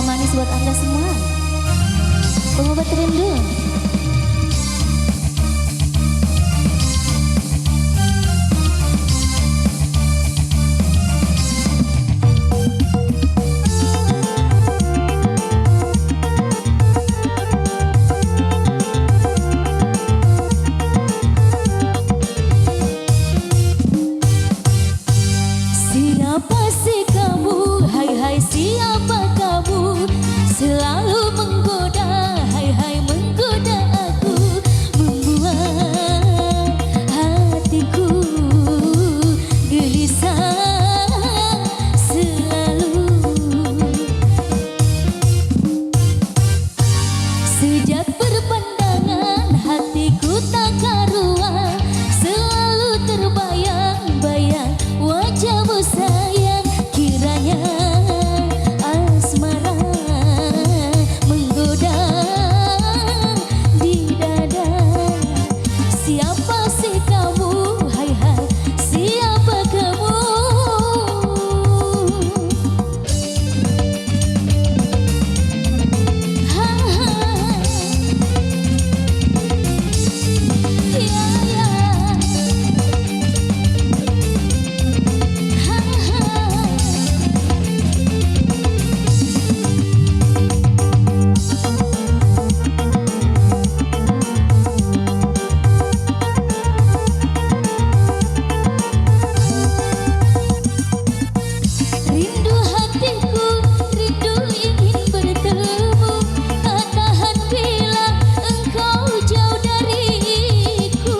manis buat Anda semua. Pengobat rindu. Siapa sih kamu, hai hai siapa kamu, selalu menggoda, hai hai menggoda aku, membuat hatiku gelisah selalu. Sejak berpandangan hatiku tak karuan, selalu terbayang-bayang wajahmu sayang, kiranya asmara menggoda di dada. Siapa sih kamu, hai hai siapa kamu? Ha, ha. Ya, ya. Rindu hatiku, rindu ingin bertemu, tak tahan bila engkau jauh dariku.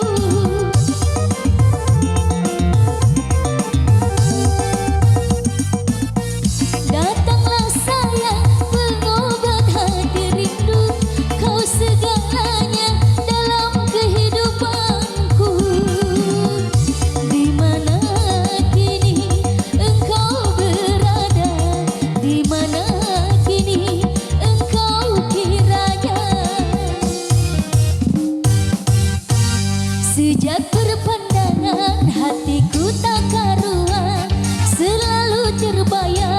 Datanglah sayang, pengobat hati rindu, kau segalanya dalam kehidupanku. Di mana kini engkau berada, di mana kini engkau kiranya. Sejak berpandangan hatiku tak karuan, selalu terbayang